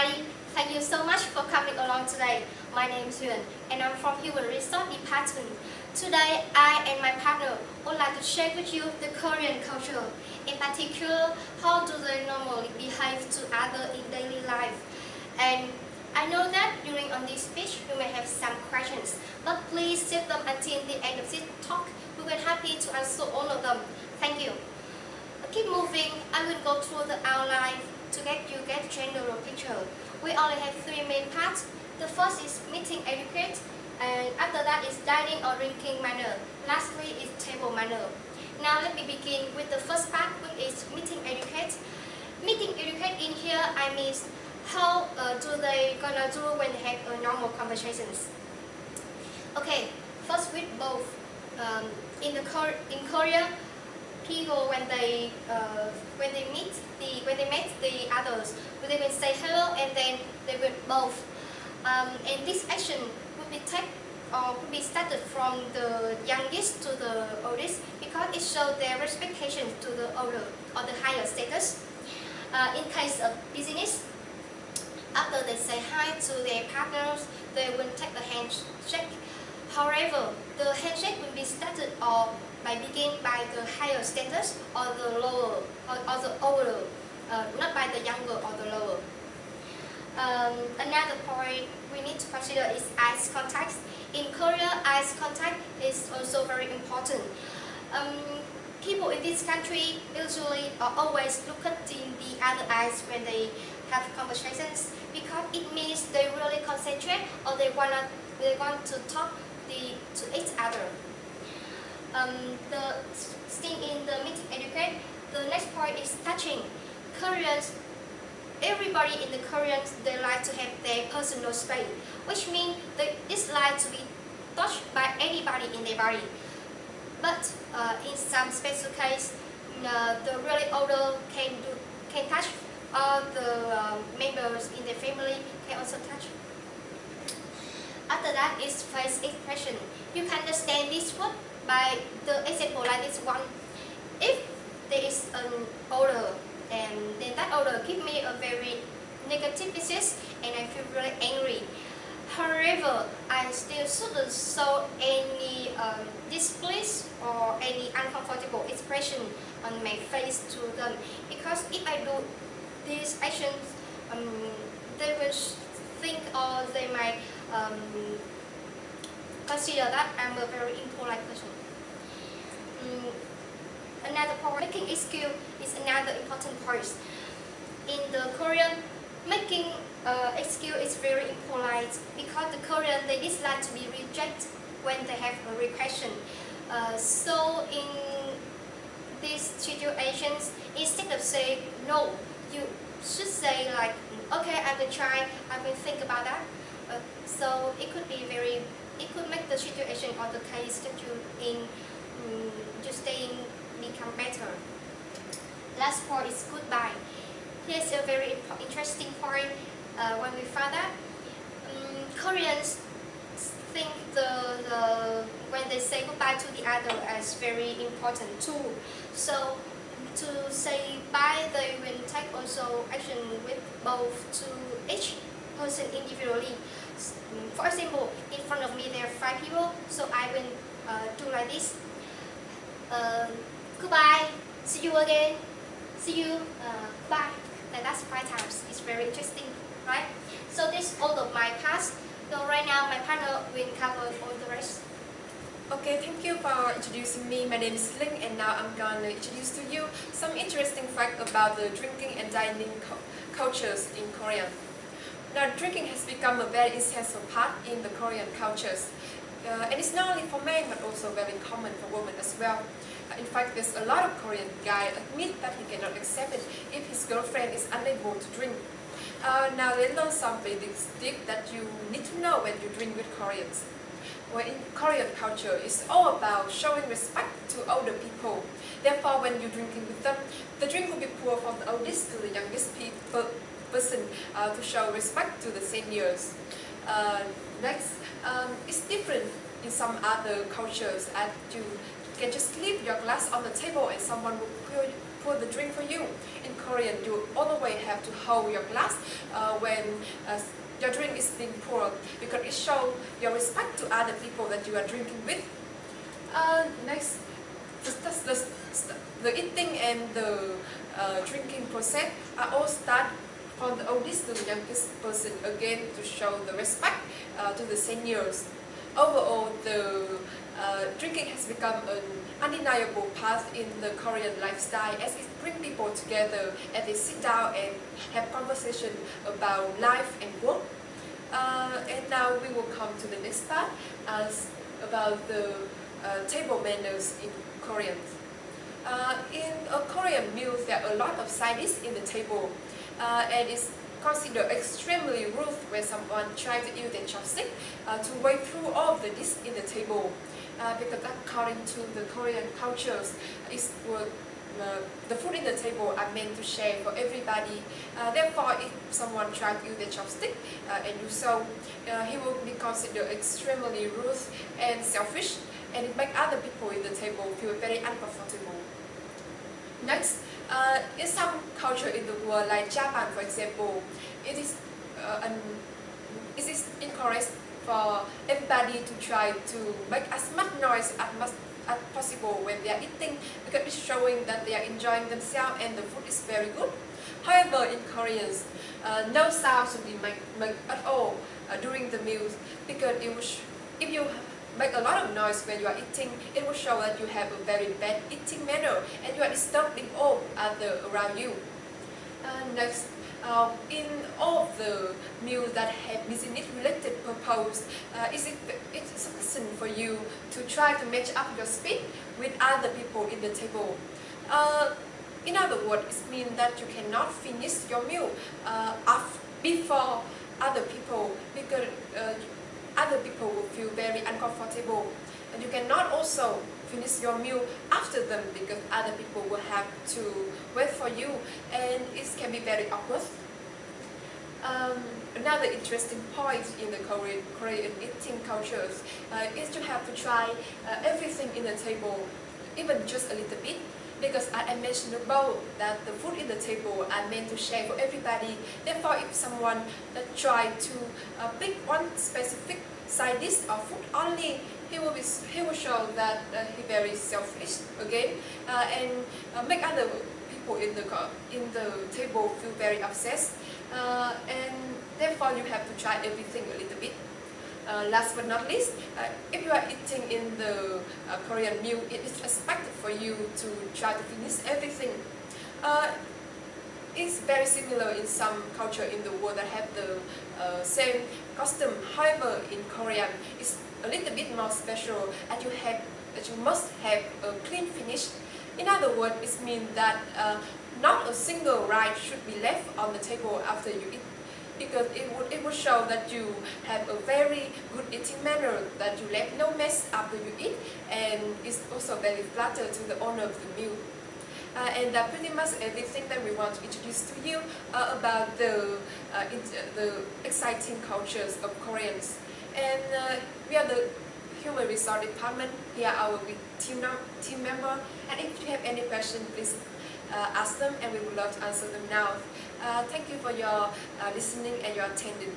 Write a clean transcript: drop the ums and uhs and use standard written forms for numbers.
everybody. Thank you so much for coming along today. My name is Yuan and I'm from Human Resource Department. Today, I and my partner would like to share with you the Korean culture. In particular, how do they normally behave to others in daily life. And I know that during on this speech, you may have some questions, but please save them until the end of this talk. We will be happy to answer all of them. Thank you. Keep moving. I will go through the outline to get a general picture. We only have three main parts. The first is meeting etiquette, and after that is dining or drinking manner. Lastly is table manner. Now let me begin with the first part, which is meeting etiquette. Meeting etiquette in here, I mean how do they gonna do when they have normal conversations. Okay, first with both. In Korea, people when they meet the others, they will say hello and then they will both. And this action will be started from the youngest to the oldest because it shows their expectation to the older or the higher status. In case of business, after they say hi to their partners, they will take the handshake. However, the handshake will be started or begin by the higher status or the lower or the older, not by the younger or the lower. Another point we need to consider is eye contact. In Korea, eye contact is also very important. People in this country usually or always look at the other eyes when they have conversations because it means they really concentrate or they want to talk to each other. The thing in the meeting etiquette, the next point is touching. Koreans, everybody in the Koreans, they like to have their personal space, which means they dislike to be touched by anybody in their body. But in some special case, the really older can touch, or the members in their family can also touch. After that is face expression. You can understand this word by the example like this one. If there is an odor and then that odor give me a very negative message and I feel really angry. However, I still shouldn't show any displeasure or any uncomfortable expression on my face to them because if I do these actions, they will think or they might consider that I'm a very impolite person. Another part, making excuse is another important part. In the Korean, making excuse is very impolite because the Korean they dislike to be rejected when they have a request. So in these situations, instead of saying no, you should say like, okay, I will try, I will think about that. So it could make the situation or the case that you in just staying become better. Last part is goodbye. Here's a very interesting point. When we found that Koreans think when they say goodbye to the other as very important too. So to say bye, they will take also action with both to each person individually. For example, in front of me there are 5 people, so I will do like this. Goodbye, see you again, see you, bye. And that's 5 times. It's very interesting, right? So this is all of my parts. So right now my partner will cover all the rest. Okay, thank you for introducing me. My name is Ling and now I'm going to introduce to you some interesting facts about the drinking and dining cultures in Korea. Now, drinking has become a very essential part in the Korean cultures. And it's not only for men but also very common for women as well. In fact, there's a lot of Korean guys admit that he cannot accept it if his girlfriend is unable to drink. Now let's learn some basic tips that you need to know when you drink with Koreans. Well, in Korean culture, it's all about showing respect to older people. Therefore, when you're drinking with them, the drink will be poured from the oldest to the youngest person to show respect to the seniors. Next, it's different in some other cultures. You can just leave your glass on the table and someone will pour the drink for you. In Korean, you always have to hold your glass when your drink is being poured because it shows your respect to other people that you are drinking with. Next, the eating and the drinking process are all start from the oldest to the youngest person again to show the respect to the seniors. Overall, the drinking has become an undeniable part in the Korean lifestyle as it brings people together as they sit down and have conversation about life and work. And now we will come to the next part as about the table manners in Korean. In a Korean meal, there are a lot of side dishes in the table, and it's considered extremely rude when someone tries to use their chopstick to wade through all of the dishes in the table, because according to the Korean cultures, the food in the table are meant to share for everybody. Therefore, if someone tries to use their chopstick and do so, he will be considered extremely rude and selfish, and it makes other people in the table feel very uncomfortable. Next, in some culture in the world, like Japan, for example, it is encouraged for everybody to try to make as much noise as possible when they are eating because it's showing that they are enjoying themselves and the food is very good. However, in Koreans, no sound should be made at all during the meals because if you make a lot of noise when you are eating, it will show that you have a very bad eating manner and you are disturbing all other around you. Next, in all of the meals that have business-related purpose, it's sufficient for you to try to match up your speed with other people in the table. In other words, it means that you cannot finish your meal before other people because other people will feel very uncomfortable. And you cannot also finish your meal after them because other people will have to wait for you and it can be very awkward. Another interesting point in the Korean eating cultures is you have to try everything in the table, even just a little bit. Because I mentioned above that the food in the table are meant to share for everybody. Therefore, if someone try to pick one specific side dish or food only, he will show that he very selfish again and make other people in the table feel very upset. And therefore, you have to try everything a little bit. Last but not least, if you are eating in the Korean meal, it is expected for you to try to finish everything. It's very similar in some culture in the world that have the same custom. However, in Korean, it's a little bit more special that you must have a clean finish. In other words, it means that not a single rice should be left on the table after you eat, because it will show that you have a very good eating manner, that you left no mess after you eat, and it's also very flattering to the owner of the meal. And that's pretty much everything that we want to introduce to you about the exciting cultures of Koreans. And we are the Human Resource Department. Here are our team member. And if you have any questions, please ask them, and we would love to answer them now. Thank you for your listening and your attending.